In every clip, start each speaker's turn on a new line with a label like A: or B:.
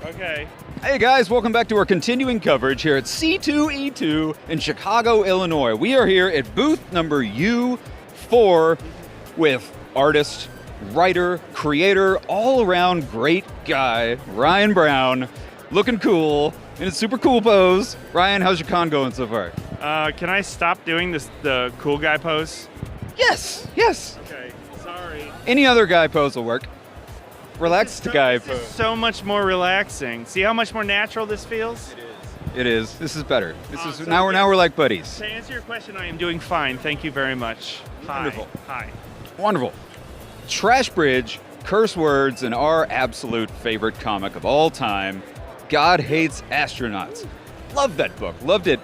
A: Okay.
B: Hey guys, welcome back to our continuing coverage here at C2E2 in Chicago, Illinois. We are here at booth number U4 with artist, writer, creator, all-around great guy, Ryan Browne, looking cool in a super cool pose. Ryan, how's your con going so far?
A: Can I stop doing the cool guy pose?
B: Yes.
A: Okay, sorry.
B: Any other guy pose will work. Relaxed guy
A: This is
B: pose.
A: so much more relaxing. See how much more natural this feels?
B: It is. This is better.
A: So
B: Now we're like buddies.
A: To answer your question, I am doing fine. Thank you very much.
B: Wonderful.
A: Hi.
B: Wonderful. Trash Bridge, curse words, and our absolute favorite comic of all time, God Hates Astronauts. Loved that book. Loved it.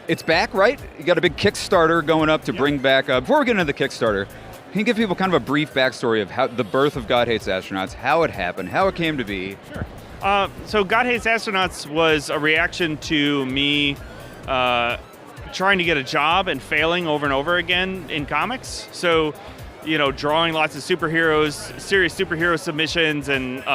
B: It's back, right? You got a big Kickstarter going up to bring back. Before we get into the Kickstarter, can you give people kind of a brief backstory of how the birth of God Hates Astronauts, how it happened, how it came to be?
A: Sure. So God Hates Astronauts was a reaction to me trying to get a job and failing over and over again in comics. So, drawing lots of superheroes, serious superhero submissions, and,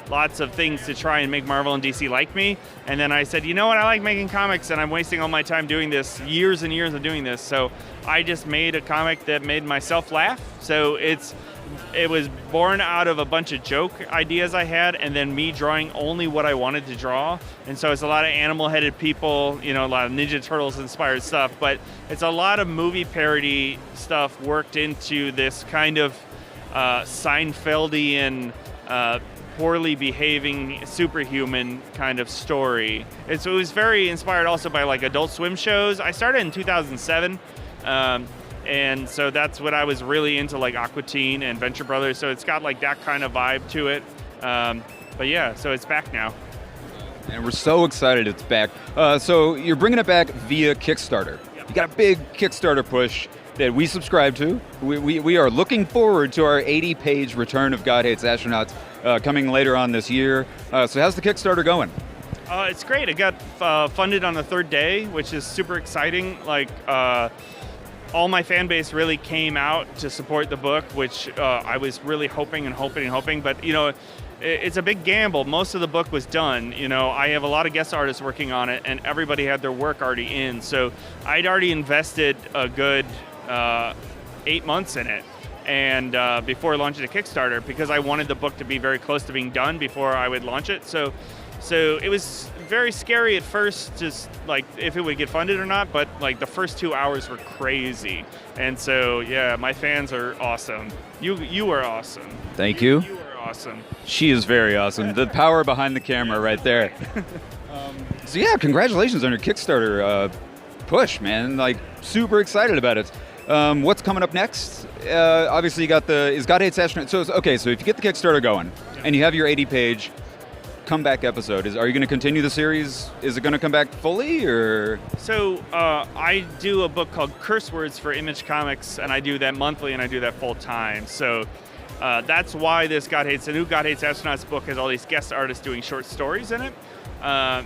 A: lots of things to try and make Marvel and DC like me. And then I said, you know what, I like making comics and I'm wasting all my time doing this, years and years of doing this. So I just made a comic that made myself laugh. So it was born out of a bunch of joke ideas I had and then me drawing only what I wanted to draw. And so it's a lot of animal-headed people, a lot of Ninja Turtles-inspired stuff, but it's a lot of movie parody stuff worked into this kind of Seinfeldian, poorly behaving superhuman kind of story. It was very inspired also by like Adult Swim shows. I started in 2007, and so that's what I was really into, like Aqua Teen and Venture Brothers. So it's got like that kind of vibe to it. But yeah, so it's back now.
B: And we're so excited it's back. So you're bringing it back via Kickstarter.
A: Yep.
B: You got a big Kickstarter push that we subscribe to. We are looking forward to our 80-page return of God Hates Astronauts coming later on this year. So how's the Kickstarter going?
A: It's great. It got funded on the third day, which is super exciting. Like, all my fan base really came out to support the book, which I was really hoping. But, it's a big gamble. Most of the book was done. I have a lot of guest artists working on it, and everybody had their work already in. So I'd already invested a good 8 months in it. And before launching the Kickstarter, because I wanted the book to be very close to being done before I would launch it. So it was very scary at first, just like if it would get funded or not, but like the first 2 hours were crazy. And so, yeah, my fans are awesome. You are awesome.
B: Thank you.
A: You are awesome.
B: She is very awesome. The power behind the camera right there. So yeah, congratulations on your Kickstarter push, man. Like, super excited about it. What's coming up next? Obviously, you got is God Hates Astronauts. So if you get the Kickstarter going and you have your 80-page comeback episode, are you going to continue the series? Is it going to come back fully, or? So
A: I do a book called Curse Words for Image Comics, and I do that monthly, and I do that full time. So that's why the new God Hates Astronauts book has all these guest artists doing short stories in it.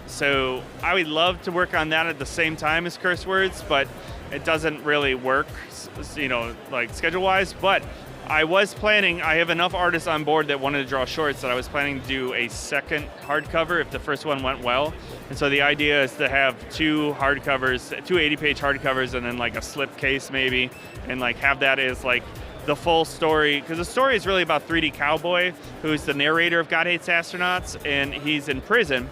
A: So I would love to work on that at the same time as Curse Words, but it doesn't really work, like schedule-wise. But I have enough artists on board that wanted to draw shorts that I was planning to do a second hardcover if the first one went well. And so the idea is to have two 80-page hardcovers, and then like a slipcase maybe, and like have that as like the full story, because the story is really about 3D Cowboy, who's the narrator of God Hates Astronauts, and he's in prison,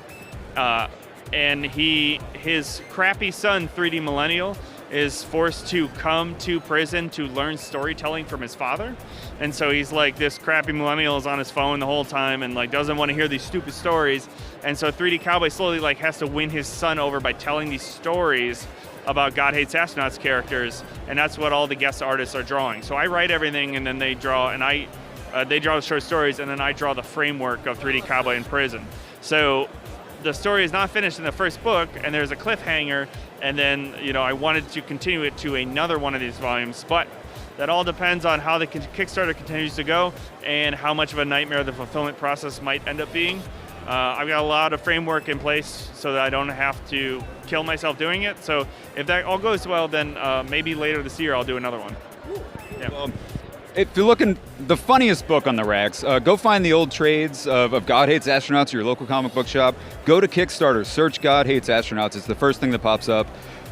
A: and his crappy son, 3D Millennial, is forced to come to prison to learn storytelling from his father. And so he's like, this crappy millennial is on his phone the whole time and like doesn't want to hear these stupid stories. And so 3D Cowboy slowly like has to win his son over by telling these stories about God Hates Astronauts characters, and that's what all the guest artists are drawing. So I write everything, and then they draw, and they draw the short stories, and then I draw the framework of 3D Cowboy in prison. So the story is not finished in the first book, and there's a cliffhanger, and then I wanted to continue it to another one of these volumes, but that all depends on how the Kickstarter continues to go and how much of a nightmare the fulfillment process might end up being. I've got a lot of framework in place so that I don't have to kill myself doing it. So if that all goes well, then maybe later this year I'll do another one. Yeah.
B: If you're looking the funniest book on the racks, go find the old trades of God Hates Astronauts at your local comic book shop. Go to Kickstarter, search God Hates Astronauts. It's the first thing that pops up.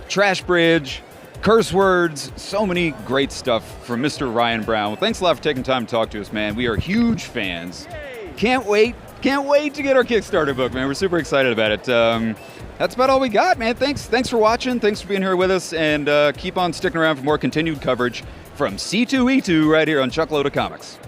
B: Trash Bridge, curse words, so many great stuff from Mr. Ryan Browne. Well, thanks a lot for taking time to talk to us, man. We are huge fans. Can't wait to get our Kickstarter book, man. We're super excited about it. That's about all we got, man. Thanks for watching. Thanks for being here with us, and keep on sticking around for more continued coverage from C2E2 right here on Chuckload of Comics.